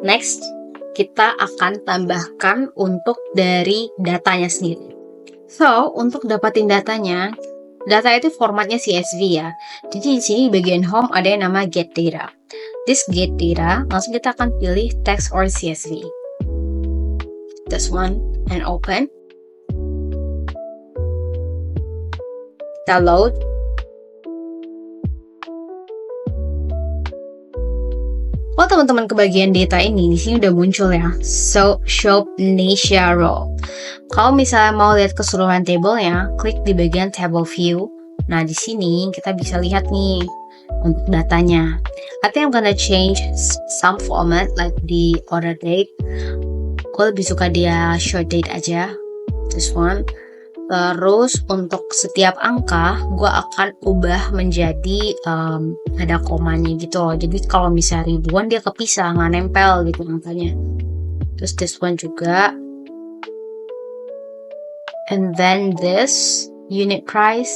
Next, kita akan tambahkan untuk dari datanya sendiri. So, untuk dapatin datanya, data itu formatnya CSV ya. Jadi di sini bagian home ada yang nama get data. This get data, langsung kita akan pilih text or CSV. This one and open. Kita load. Oh teman-teman, kebagian data ini di sini udah muncul ya. So show Nasia row. Kalau misalnya mau lihat keseluruhan tabelnya, klik di bagian table view. Nah di sini kita bisa lihat nih untuk datanya. I think I'm gonna change some format like the order date. Gue lebih suka dia short date aja. This one. Terus untuk setiap angka gue akan ubah menjadi ada komanya gitu loh. Jadi kalau misalnya ribuan dia kepisah, nggak nempel gitu angkanya. Terus this one juga. And then this unit price.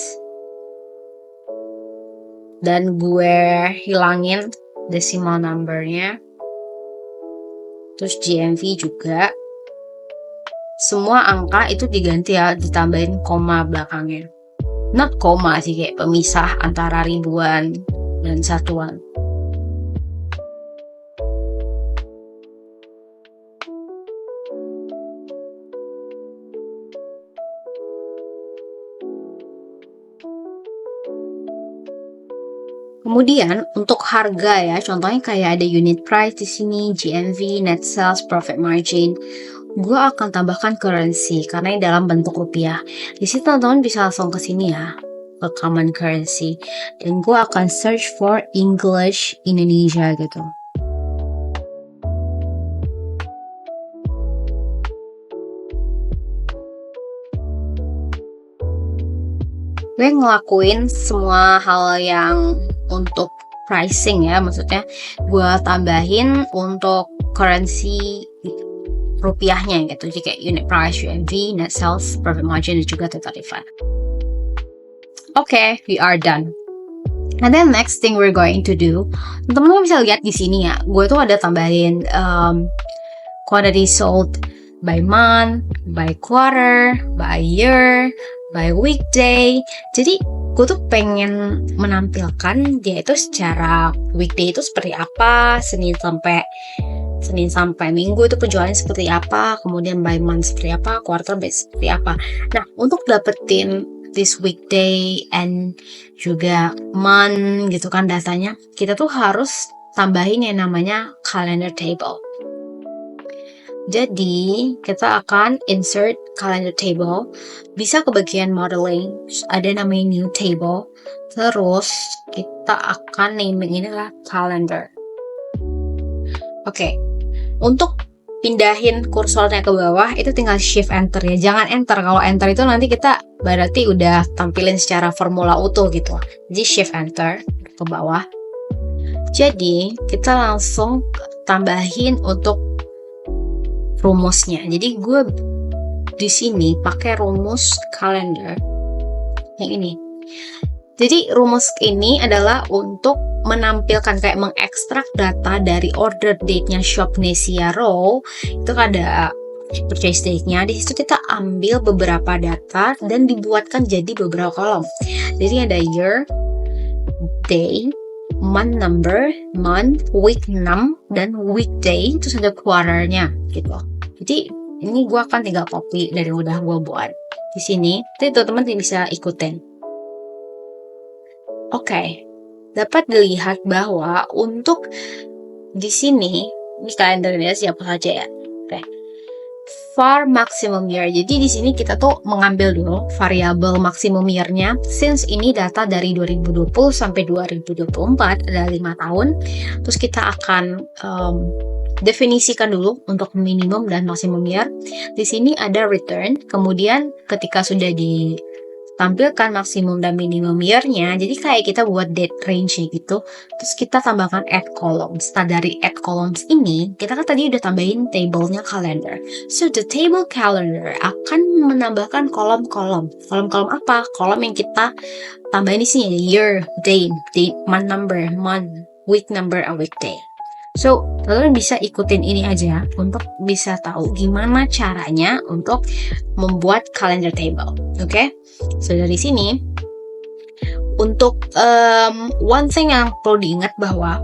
Dan gue hilangin decimal numbernya. Terus GMV juga. Semua angka itu diganti ya, ditambahin koma belakangnya. Not koma sih, kayak pemisah antara ribuan dan satuan. Kemudian untuk harga ya, contohnya kayak ada unit price di sini, GMV, net sales, profit margin. Gue akan tambahkan currency karena ini dalam bentuk rupiah. Di sini teman-teman bisa langsung ke sini ya, ke common currency. Dan gue akan search for English Indonesia gitu. Gue ngelakuin semua hal yang untuk pricing ya, maksudnya gue tambahin untuk currency rupiahnya gitu, jadi kayak unit price, UMV, net sales, profit margin, dan juga total refund. Okay, we are done. And then next thing we're going to do, teman-teman bisa lihat di sini ya, gue tuh ada tambahin quantity sold by month, by quarter, by year, by weekday. Jadi gue tuh pengen menampilkan dia itu secara weekday itu seperti apa, Senin sampai Minggu itu penjualannya seperti apa, kemudian by month seperti apa, quarter by seperti apa. Nah, untuk dapetin this weekday and juga month gitu kan datanya, kita tuh harus tambahin yang namanya calendar table. Jadi, kita akan insert calendar table, bisa ke bagian modeling, ada namanya new table, terus kita akan naming ini adalah calendar. Oke. Untuk pindahin kursornya ke bawah itu tinggal shift enter ya, jangan enter. Kalau enter itu nanti kita berarti udah tampilin secara formula utuh gitu. Jadi shift enter ke bawah. Jadi kita langsung tambahin untuk rumusnya. Jadi gue di sini pakai rumus kalender yang ini. Jadi rumus ini adalah untuk menampilkan kayak mengekstrak data dari order date-nya shop Nasia row. Itu ada purchase date-nya. Di situ kita ambil beberapa data dan dibuatkan jadi beberapa kolom. Jadi ada year, day, month number, month, week 6, dan weekday, terus ada quarter-nya gitu. Jadi ini gue akan tinggal copy dari udah gue buat di sini. Jadi teman-teman bisa ikutin. Oke, dapat dilihat bahwa untuk di sini kalendernya siapa saja ya. Oke. For maximum year. Jadi di sini kita tuh mengambil dulu variabel maximum year-nya. Since ini data dari 2020 sampai 2024 ada 5 tahun. Terus kita akan definisikan dulu untuk minimum dan maximum year. Di sini ada return. Kemudian ketika sudah ditampilkan maksimum dan minimum year-nya, jadi kayak kita buat date range gitu. Terus kita tambahkan add columns. Nah dari add columns ini, kita kan tadi udah tambahin table-nya calendar. So the table calendar akan menambahkan kolom-kolom. Kolom-kolom apa? Kolom yang kita tambahin di sini, year, date, month number, month, week number, and weekday. So, teman-teman bisa ikutin ini aja untuk bisa tahu gimana caranya untuk membuat calendar table. Oke? So, dari sini untuk one thing yang perlu diingat bahwa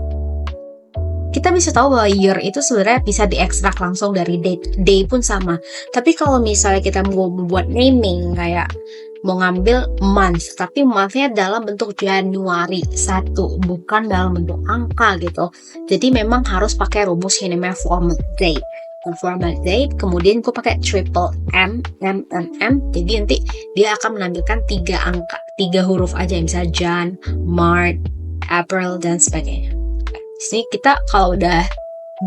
kita bisa tahu bahwa year itu sebenarnya bisa diekstrak langsung dari date. Day pun sama. Tapi kalau misalnya kita mau membuat naming kayak mau ngambil month, tapi monthnya dalam bentuk Januari 1, bukan dalam bentuk angka gitu. Jadi memang harus pakai rumus yang namanya format date. Format date, kemudian gue pakai triple M, jadi nanti dia akan menampilkan 3 angka, 3 huruf aja, misalnya Jan, Mart, April, dan sebagainya. Di sini kita kalau udah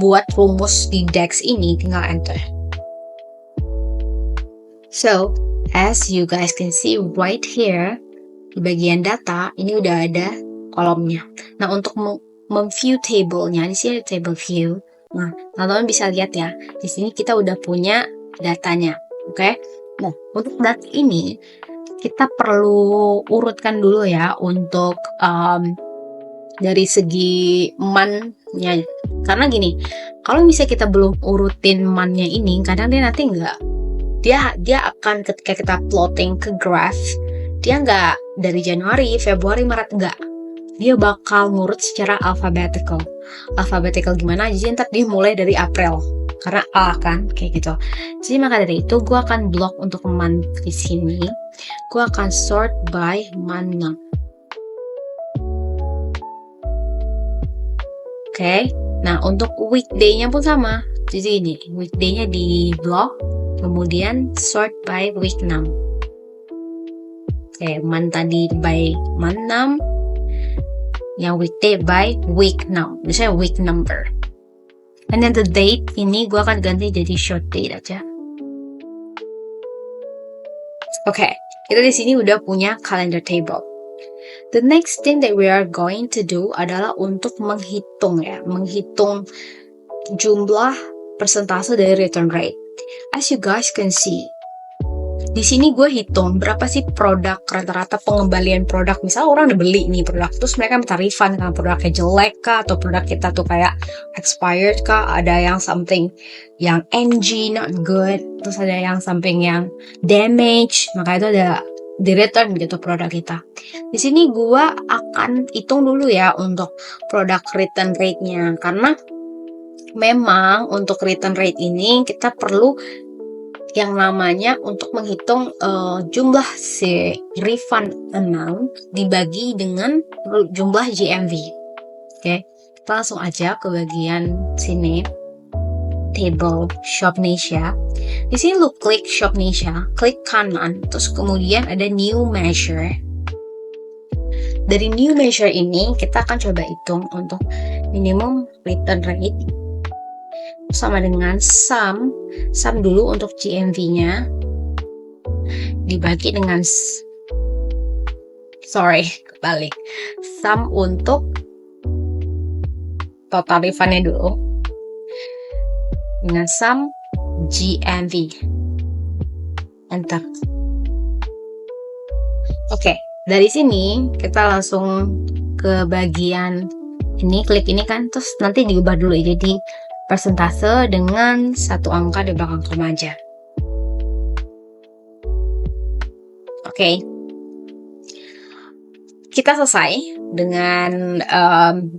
buat rumus di DAX ini, tinggal enter. So, as you guys can see right here, di bagian data, ini udah ada kolomnya. Nah, untuk memview table-nya, di sini ada table view. Nah, teman-teman bisa lihat ya, di sini kita udah punya datanya, oke? Nah, untuk data ini, kita perlu urutkan dulu ya untuk dari segi month-nya. Karena gini, kalau misalnya kita belum urutin month-nya ini, kadang dia nanti dia akan ketika kita plotting ke graph, dia nggak dari Januari, Februari, Maret, nggak. Dia bakal ngurut secara alphabetical. Alphabetical gimana? Jadi ntar dia mulai dari April. Karena A kan, kayak gitu. Jadi maka dari itu, gue akan blok untuk month di sini. Gue akan sort by month. Oke. Nah, untuk weekday-nya pun sama. Jadi ini, weekday-nya di blok. Kemudian sort by week 6. Oke, month tadi by month 6. Yang weekday by week 6. Misalnya week number. And then the date ini gue akan ganti jadi short date aja. Oke, kita di sini udah punya calendar table. The next thing that we are going to do adalah untuk menghitung jumlah persentase dari return rate. As you guys can see, di sini gue hitung berapa sih produk rata-rata pengembalian produk. Misal orang udah beli nih produk, terus mereka minta refund karena produknya jelek kah, atau produk kita tuh kayak expired kah, ada yang something yang NG not good, terus ada yang something yang damage, maka itu ada di return gitu produk kita. Di sini gue akan hitung dulu ya untuk produk return rate-nya, karena memang untuk return rate ini kita perlu yang namanya untuk menghitung jumlah si refund amount dibagi dengan jumlah GMV. Oke, kita langsung aja ke bagian sini, table Shopnasia. Di sini lu klik Shopnasia, klik kanan, terus kemudian ada new measure. Dari new measure ini kita akan coba hitung untuk minimum return rate sama dengan sum dulu untuk GMV-nya dibagi dengan kebalik, sum untuk total refund-nya dulu dengan sum GMV. Enter. Oke, dari sini kita langsung ke bagian ini, klik ini kan, terus nanti diubah dulu jadi persentase dengan satu angka di belakang koma aja. Oke. Kita selesai dengan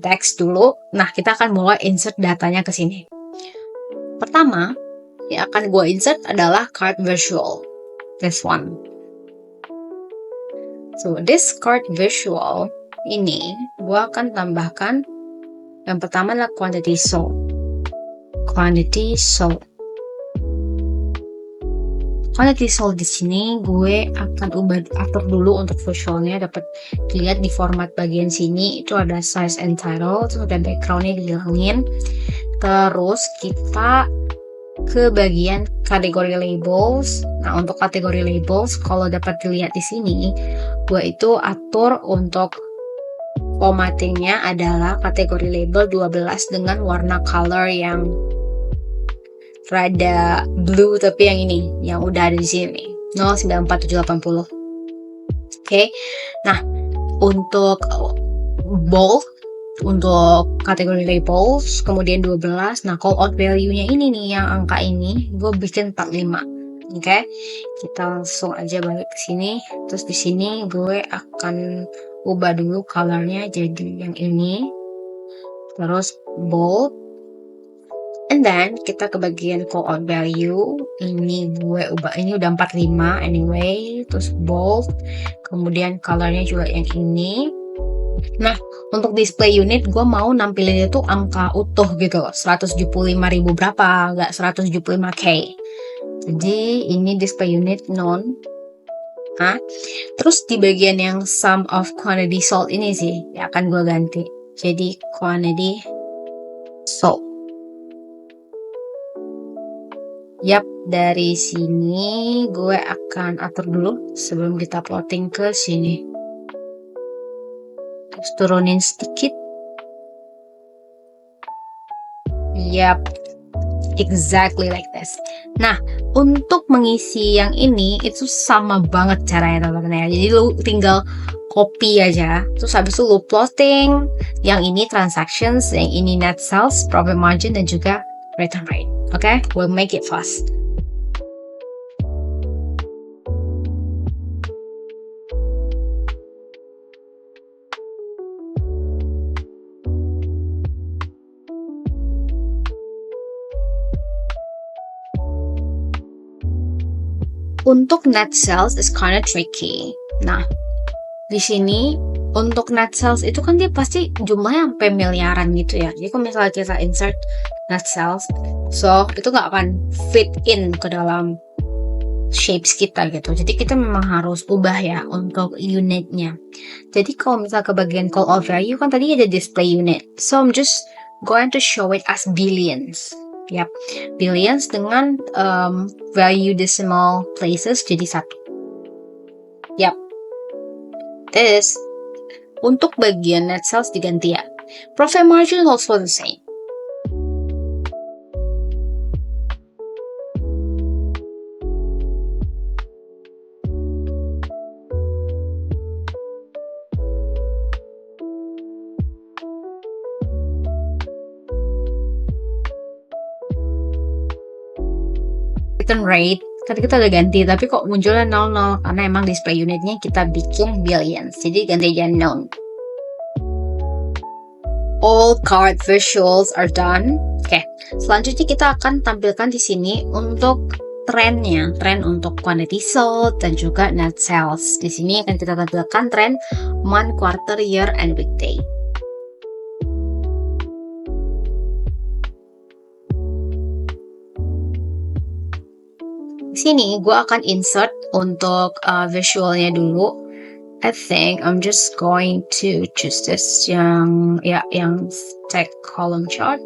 text dulu. Nah, kita akan mulai insert datanya ke sini. Pertama, yang akan gue insert adalah cart visual. This one. So, this cart visual ini gue akan tambahkan yang pertama adalah quantity sold. Quantity sold di sini gue akan atur dulu untuk visualnya, dapat dilihat di format bagian sini itu ada size and title, terus ada backgroundnya dihilangin. Terus kita ke bagian kategori labels. Nah, untuk kategori labels kalau dapat dilihat di sini gue itu atur untuk formattingnya adalah kategori label 12 dengan warna color yang rada blue, tapi yang ini yang udah ada di sini 094780. Oke. Nah, untuk bold untuk kategori labels, kemudian 12. Nah, call out value-nya ini nih, yang angka ini, gue bikin 45. Oke, kita langsung aja balik ke sini. Terus di sini gue akan ubah dulu color-nya jadi yang ini. Terus bold. And then kita ke bagian call out value. Ini gue ubah, ini udah 45 anyway. Terus bold. Kemudian color-nya juga yang ini. Nah, untuk display unit gue mau nampilin itu angka utuh gitu loh, 175.000 berapa, nggak 175k. Jadi ini display unit non. Nah, terus di bagian yang sum of quantity sold ini sih ya akan gue ganti. Jadi quantity sold. Yap, dari sini gue akan atur dulu sebelum kita plotting ke sini. Terus turunin sedikit. Yap, exactly like this. Nah, untuk mengisi yang ini itu sama banget caranya teman-teman ya. Jadi lu tinggal copy aja. Terus habis itu lu plotting. Yang ini transactions, yang ini net sales, profit margin, dan juga return rate. Oke, we'll make it fast. Untuk net sales is kinda tricky. Nah, di sini untuk net sales itu kan dia pasti jumlahnya sampai miliaran gitu ya. Jadi kalau misalnya kita insert net sales, so itu nggak akan fit in ke dalam shapes kita gitu. Jadi kita memang harus ubah ya untuk unitnya. Jadi kalau misalnya ke bagian call out value kan tadi ada display unit. So I'm just going to show it as billions. Yap, billions dengan value decimal places jadi 1. Yap. This untuk bagian net sales diganti ya. Profit margin also the same. Return rate tadi kita udah ganti, tapi kok munculnya 00 karena emang display unitnya kita bikin billions, jadi ganti aja known. All card visuals are done. Oke, selanjutnya kita akan tampilkan di sini untuk trennya, tren untuk quantity sold dan juga net sales. Di sini akan kita tampilkan tren month, quarter, year, and weekday. Sini gue akan insert untuk visualnya dulu. I think I'm just going to choose this yang stack column chart.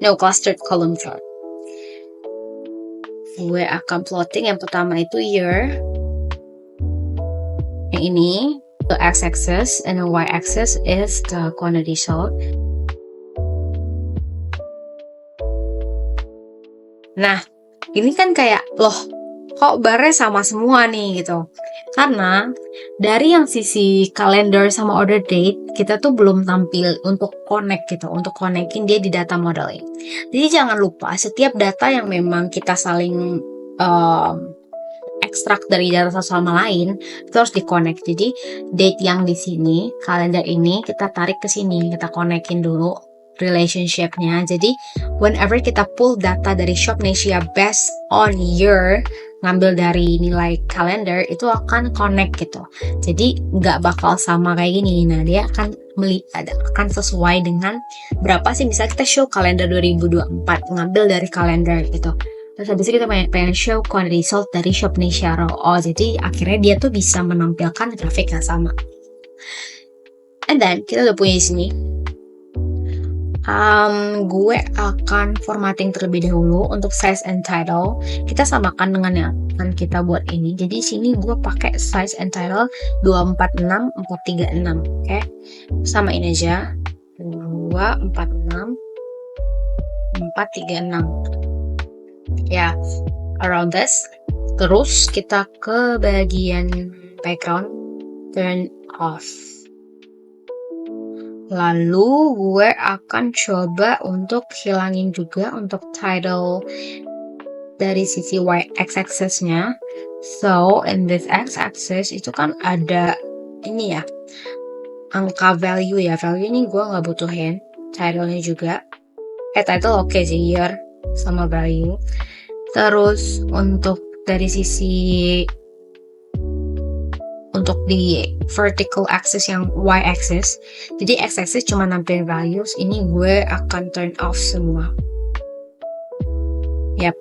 No, clustered column chart. Gue akan plotting yang pertama itu year. Yang ini the x-axis and the y-axis is the quantity sold. Nah, ini kan kayak loh, kok barnya sama semua nih gitu. Karena dari yang sisi kalender sama order date kita tuh belum tampil untuk connect gitu, untuk connectin dia di data modeling. Jadi jangan lupa setiap data yang memang kita saling ekstrak dari data satu sama lain itu harus di-connect. Jadi date yang di sini, kalender ini kita tarik ke sini, kita connectin dulu relationship-nya. Jadi whenever kita pull data dari Shopnesia based on year, ngambil dari nilai kalender, itu akan connect gitu. Jadi nggak bakal sama kayak gini. Nah, dia akan akan sesuai dengan berapa sih, misalnya kita show kalender 2024, ngambil dari kalender gitu. Terus habis itu kita pengen show quantity sold dari Shopnesia Raw. Oh, jadi akhirnya dia tuh bisa menampilkan grafik yang sama. And then kita udah punya di sini. Gue akan formatting terlebih dahulu untuk size and title. Kita samakan dengan yang akan kita buat ini. Jadi sini gue pakai size and title 246 436. Oke, samain aja 246 436. Ya, around this. Terus kita ke bagian background, turn off. Lalu gue akan coba untuk hilangin juga untuk title dari sisi y-axis-nya. So, in this x-axis itu kan ada ini ya, angka value ya. Value ini gue nggak butuhin. Title-nya juga. Title oke sih, year sama value. Terus untuk dari sisi untuk di vertical axis yang y-axis, jadi x-axis cuma nampilin values, ini gue akan turn off semua. Yap.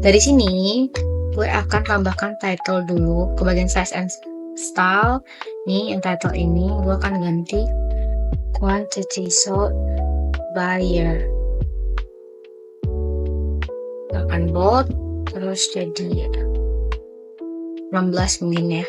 Dari sini gue akan tambahkan title dulu ke bagian size and style. Nih yang title ini gue akan ganti quantity sold by year. Akan bold terus jadi 16 mungkin ya.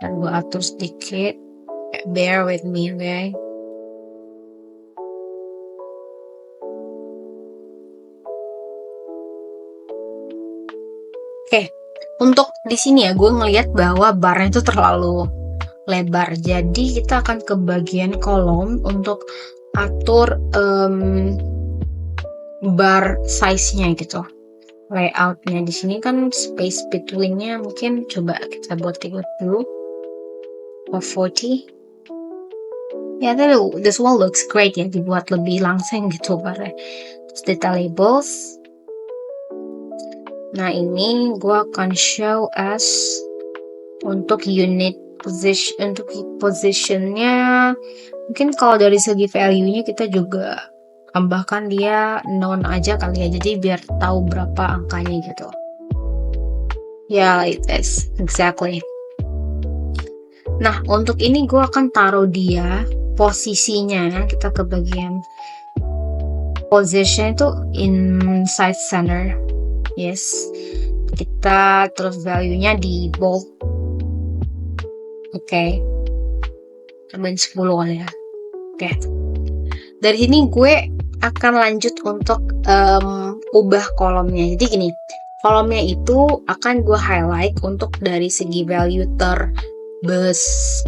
Dan gue atur sedikit. Bear with me, okay? Oke, untuk di sini ya gue ngelihat bahwa barnya itu terlalu lebar. Jadi kita akan ke bagian kolom untuk atur bar size-nya gitu. Layoutnya di sini kan space between-nya mungkin coba kita buat dulu. 40. Ya, this one looks great ya, dibuat lebih langsing gitu barnya. Terus detail labels. Nah ini gue akan show as untuk unit position, untuk positionnya mungkin kalau dari segi value-nya kita juga tambahkan dia non aja kali ya, jadi biar tahu berapa angkanya gitu. Ya, like this, exactly. Nah untuk ini gue akan taruh dia posisinya, kita ke bagian position itu inside center. Yes, kita terus value-nya di bold. Oke. Tambahin 10 kali ya. Oke. Dari sini gue akan lanjut untuk ubah kolomnya. Jadi gini, kolomnya itu akan gue highlight untuk dari segi value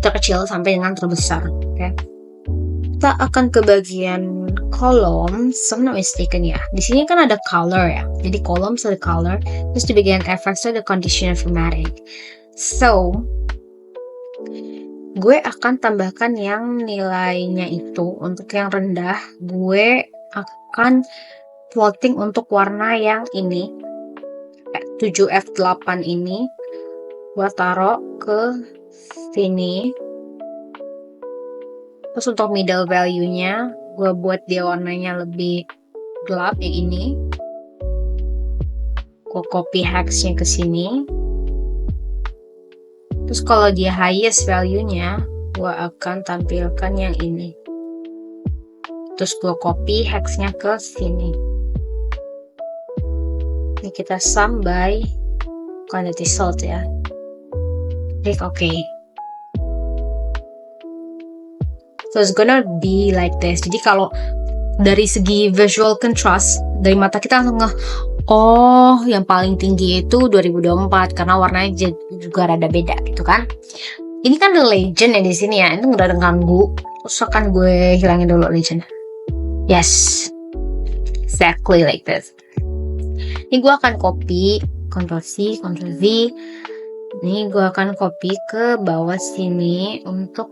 terkecil sampai dengan terbesar. Oke. Kita akan ke bagian kolom, so I'm not mistaken ya. Di sini kan ada color ya. Jadi kolom ada color, terus di bagian effects ada conditional formatting. So, gue akan tambahkan yang nilainya itu untuk yang rendah. Gue akan plotting untuk warna yang ini 7F8 ini. Gue taruh ke sini. Terus untuk middle value-nya gue buat dia warnanya lebih gelap yang ini. Gue copy hex-nya ke sini. Terus kalau dia highest value-nya, gue akan tampilkan yang ini. Terus gue copy hex-nya ke sini. Ini kita sum by quantity sold ya. Klik OK. So it's gonna be like this. Jadi kalau dari segi visual contrast, dari mata kita langsung oh yang paling tinggi itu 2024 karena warnanya juga rada beda gitu kan. Ini kan the legend ya di sini ya, itu udah ganggu. Terus akan gue hilangin dulu legend. Yes, exactly like this. Ini gue akan copy, Ctrl C, Ctrl V. Ini gue akan copy ke bawah sini untuk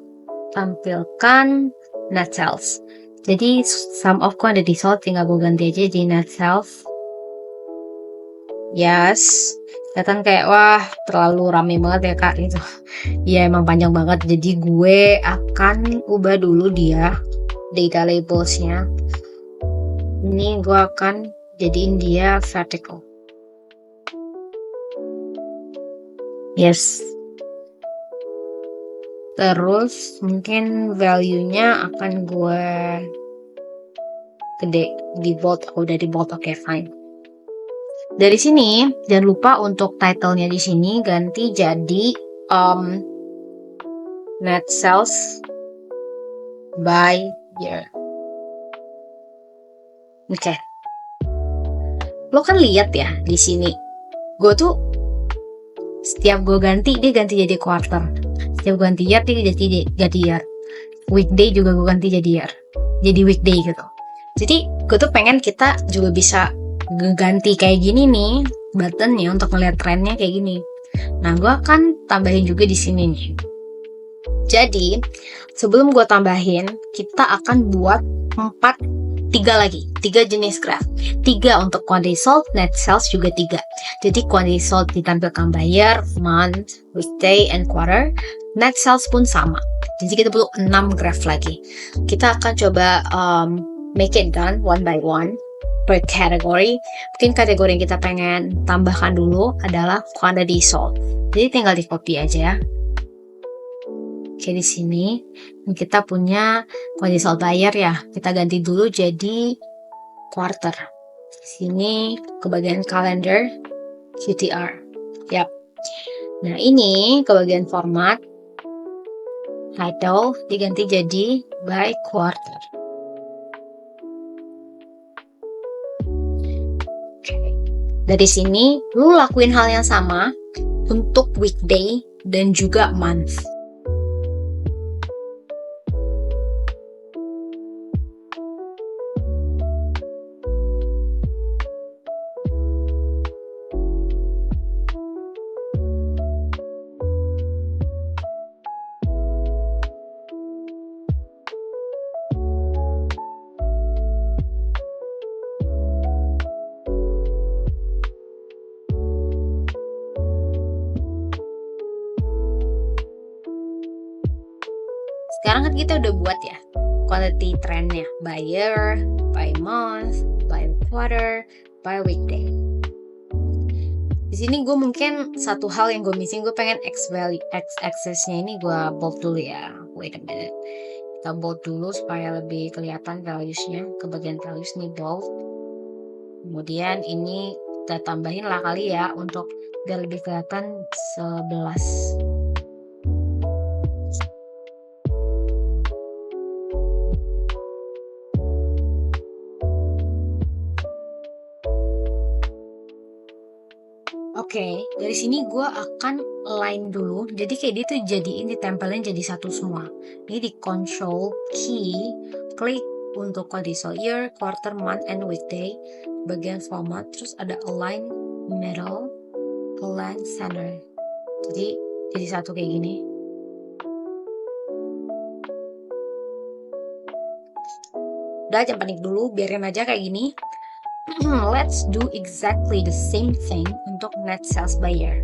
tampilkan net sales. Jadi sum of quantity sold tinggal gue ganti aja di net sales. Yes, kelihatan kayak wah terlalu rame banget ya kak itu. Ya emang panjang banget. Jadi gue akan ubah dulu dia data labelsnya. Ini gue akan jadiin dia vertical. Yes. Terus mungkin value-nya akan gue gede di bold. Udah di bold, oke, fine. Dari sini jangan lupa untuk title-nya di sini ganti jadi net sales by year. Oke. Lo kan lihat ya di sini. Gue tuh setiap gue ganti, dia ganti jadi quarter. Setiap gue ganti year, dia ganti year. Weekday juga gue ganti jadi year. Jadi weekday gitu. Jadi gue tuh pengen kita juga bisa ganti kayak gini nih buttonnya untuk ngeliat trennya kayak gini. Nah, gue akan tambahin juga di sini nih. Jadi sebelum gue tambahin, kita akan buat 3 jenis graph. 3 untuk quantity sold, net sales juga 3. Jadi quantity sold ditampilkan by year, month, weekday, and quarter. Net sales pun sama. Jadi kita perlu 6 graph lagi. Kita akan coba make it done one by one per category. Mungkin kategori yang kita pengen tambahkan dulu adalah quantity sold. Jadi tinggal di copy aja ya. Oke, di sini kita punya quantity sold by year ya. Kita ganti dulu jadi quarter. Di sini ke bagian calendar QTR. Yap. Nah, ini ke bagian format title diganti jadi by quarter. Dari sini lu lakuin hal yang sama untuk weekday dan juga month. Sekarang kan kita udah buat ya quantity trendnya by year, by month, by quarter, by weekday. Di sini gue mungkin satu hal yang gue missing, gue pengen x axis-nya ini gue bold dulu ya. Wait a minute. Kita bold dulu supaya lebih kelihatan values-nya. Ke bagian values nih bold. Kemudian ini kita tambahin lah kali ya untuk biar lebih kelihatan 11. Oke, dari sini gue akan align dulu. Jadi kayak dia tuh jadiin, ditempelin jadi satu semua. Ini di control key, klik untuk quantity sold year, quarter, month, and weekday. Bagian format, terus ada align middle, align center. Jadi satu kayak gini. Udah, jangan panik dulu, biarin aja kayak gini. Let's do exactly the same thing untuk net sales by year.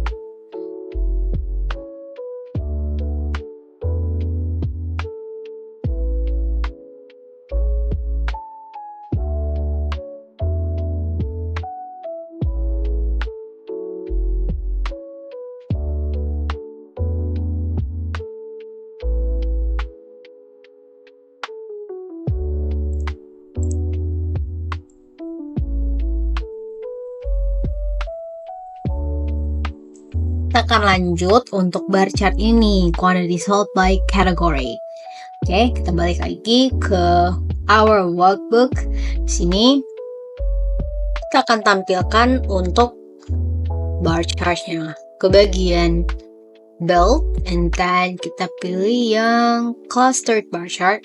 Kita akan lanjut untuk bar chart ini, quantity sold by category. Oke, kita balik lagi ke our workbook. Di sini kita akan tampilkan untuk bar chartnya ke bagian belt, and then kita pilih yang clustered bar chart.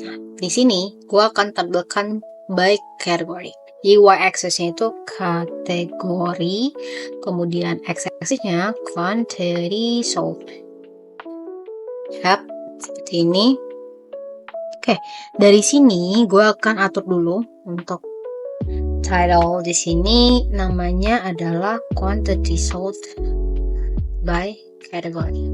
Nah, di sini gua akan tampilkan by category. Di y-axis-nya itu kategori, kemudian x-axis-nya quantity sold. Yap, seperti ini. Oke, dari sini gue akan atur dulu untuk title. Di sini namanya adalah quantity sold by category.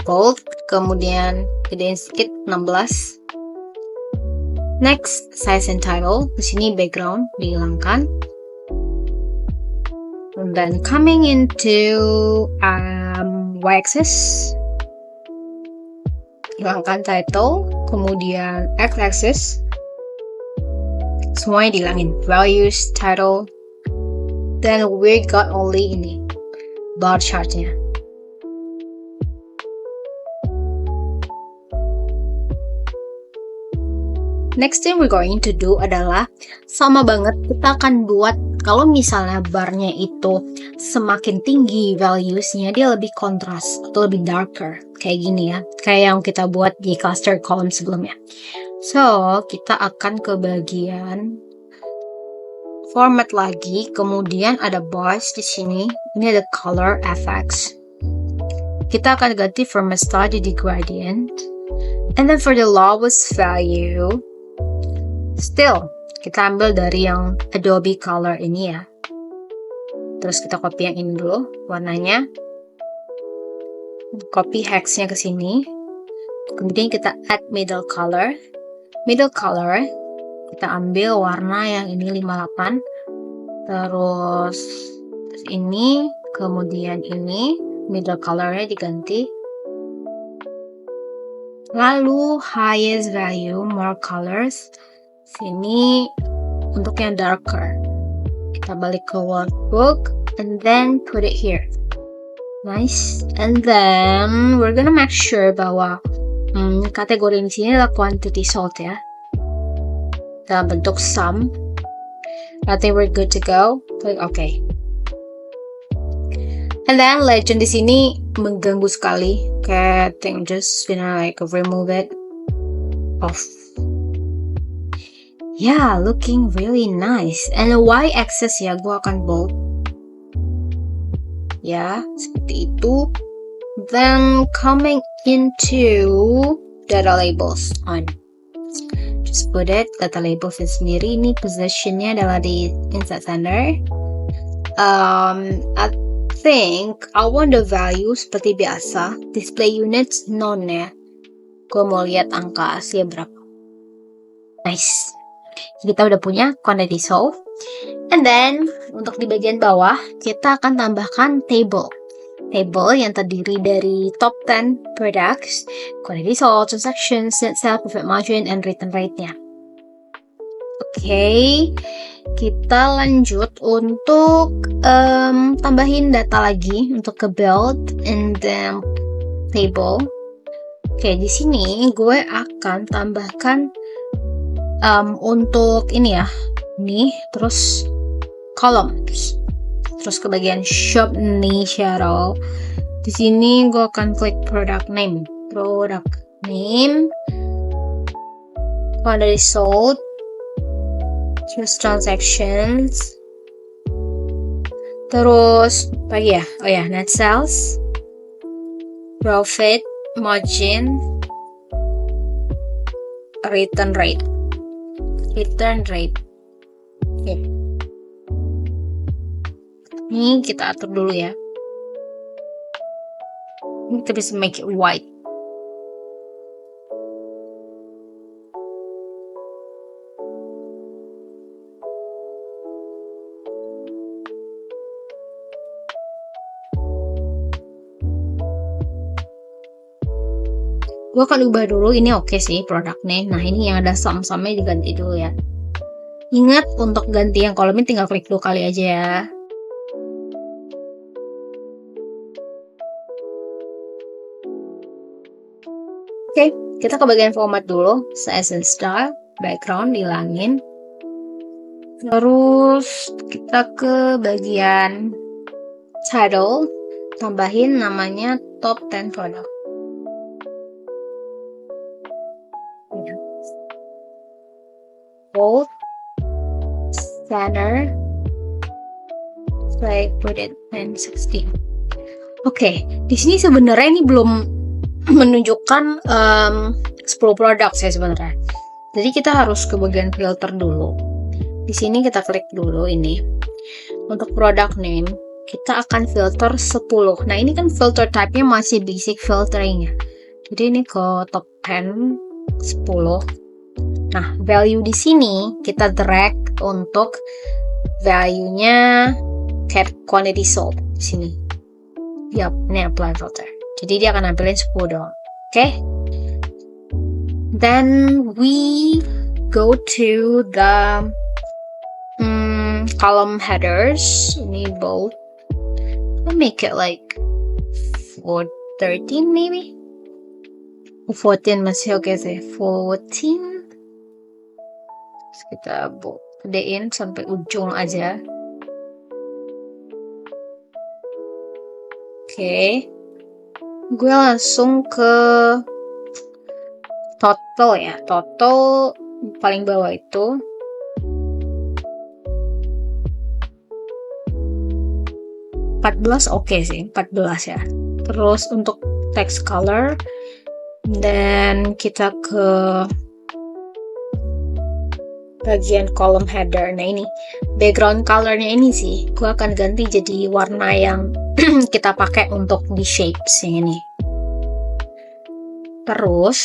Bold, kemudian gedein sedikit 16. Next, size and title. Di sini background dihilangkan. And then coming into y-axis, hilangkan title. Kemudian x-axis, semuanya dihilangin. Values, title. Then we got only ini bar chartnya. Next thing we're going to do adalah sama banget kita akan buat kalau misalnya barnya itu semakin tinggi values-nya dia lebih kontras atau lebih darker kayak gini ya, kayak yang kita buat di cluster column sebelumnya. So kita akan ke bagian format lagi, kemudian ada bars di sini. Ini ada color effects. Kita akan ganti format style jadi gradient. And then for the lowest value, still kita ambil dari yang Adobe Color ini ya. Terus kita copy yang ini dulu warnanya. Copy hexnya ke sini. Kemudian kita add middle color. Middle color kita ambil warna yang ini 58. Terus ini, kemudian ini middle colornya diganti. Lalu highest value, more colors. Sini untuk yang darker. Kita balik ke workbook and then put it here. Nice. And then we're gonna make sure bahwa kategori di sini adalah quantity salt ya. Dalam bentuk sum. I think we're good to go. Click OK. And then legend di sini mengganggu sekali. Kayak think just like remove it off. Yeah, looking really nice. And y-axis ya, gua akan bold. Ya, seperti itu. Then coming into data labels on. Just put it, data labels sendiri. Ini positionnya adalah di inside center. I think I want the value seperti biasa. Display units none ya. Gue mau lihat angka Asia berapa. Nice. Kita udah punya quantity solve. And then untuk di bagian bawah kita akan tambahkan table. Table yang terdiri dari top 10 products, quantity sold, transactions, net sale, profit margin, and return rate-nya. Oke, kita lanjut untuk tambahin data lagi untuk ke build and then table. Oke, di sini gue akan tambahkan untuk ini ya, ini terus columns. Terus ke bagian shop nih shadow. Di sini gue akan klik product name. Product name. Quantity sold. Terus transactions. Terus apa ya? Oh ya, net sales. Profit margin. Return rate. Return rate. Oke. Ini kita atur dulu ya. Ini kita bisa make it white. Gue akan ubah dulu, ini oke sih produknya. Nah ini yang ada sum-sumnya diganti dulu ya. Ingat untuk ganti yang kolom ini tinggal klik 2 kali aja ya. Oke, kita ke bagian format dulu. Size and style, background dihilangin. Terus kita ke bagian title, tambahin namanya top 10 product. Bold, center, like put it 1060. Oke, di sini sebenarnya ini belum menunjukkan 10 produk saya sebenarnya. Jadi kita harus ke bagian filter dulu. Di sini kita klik dulu ini. Untuk product name, kita akan filter 10. Nah, ini kan filter type-nya masih basic filtering ya. Jadi ini ke top 10 10. Nah, value di sini kita drag untuk value-nya quantity sold di sini. Yap, ini apply filter. Jadi dia akan nampilin 10 doang. Oke. Then we go to the column headers. Ini bold. I'll make it like 13 maybe. 14 masih oke sih. 14. Terus kita gedein sampai ujung aja. Oke. Gue langsung ke total ya. Total paling bawah itu. Oke sih, 14 ya. Terus untuk text color, dan kita ke bagian column header. Nah ini background colornya ini sih, gue akan ganti jadi warna yang kita pakai untuk di shapes yang ini. Terus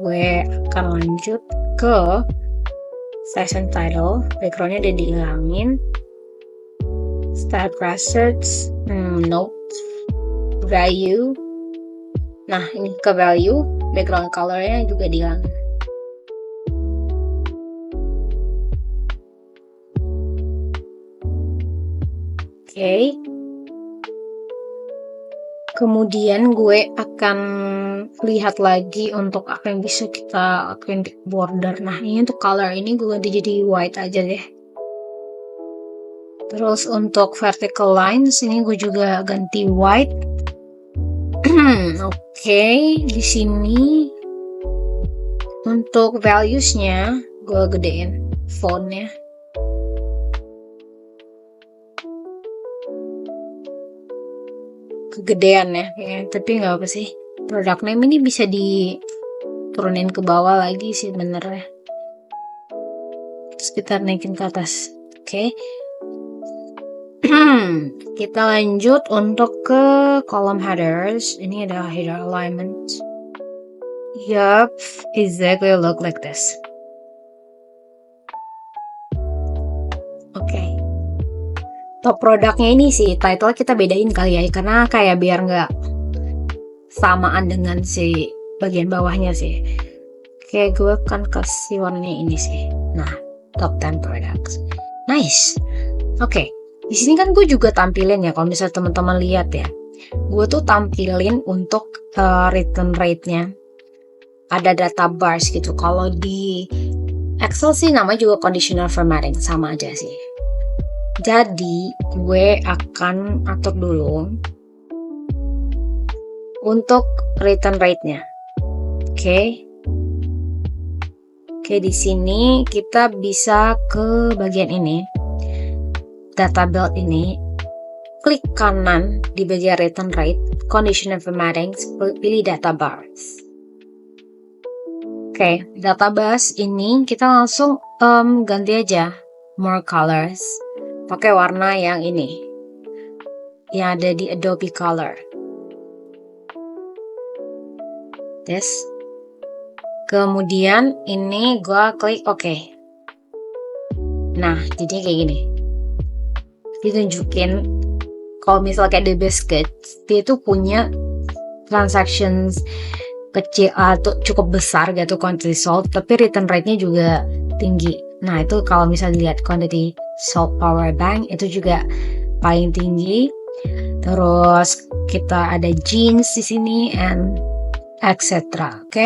gue akan lanjut ke session title, backgroundnya udah dihilangin. Style presets, nope. Value. Nah ini ke value, background colornya juga dihilangin. Oke. Kemudian gue akan lihat lagi untuk apa yang bisa kita lakuin di border. Nah ini untuk color ini gue ganti jadi white aja deh. Terus untuk vertical lines ini gue juga ganti white. Oke, di sini untuk valuesnya gue gedein fontnya. Kegedean ya, tapi nggak apa sih. Product name ini bisa diturunin ke bawah lagi sih benernya. Terus kita naikin ke atas. Oke. Kita lanjut untuk ke column headers. Ini ada header alignment. Yup, exactly look like this. Oke. Top produknya ini sih, title kita bedain kali ya, karena kayak biar nggak samaan dengan si bagian bawahnya sih. Oke, gue akan kasih warnanya ini sih. Nah, top 10 products. Nice. Oke. Di sini kan gue juga tampilin ya, kalau misalnya teman-teman lihat ya, gue tuh tampilin untuk return rate-nya. Ada data bars gitu. Kalau di Excel sih namanya juga conditional formatting, sama aja sih. Jadi gue akan atur dulu untuk return rate-nya. Oke, di sini kita bisa ke bagian ini. Data build ini, klik kanan di bagian return rate, conditional formatting, pilih data bars. Oke, data bars ini kita langsung ganti aja more colors, pakai warna yang ini, yang ada di Adobe Color. This. Kemudian ini gua klik OK. Nah, jadi kayak gini. Ditunjukin kalau misalnya kayak The Biscuits, dia tuh punya transactions kecil atau cukup besar gitu, quantity sold, tapi return rate-nya juga tinggi. Nah itu kalau misalnya lihat quantity sold power bank itu juga paling tinggi. Terus kita ada jeans di sini and etc. Oke.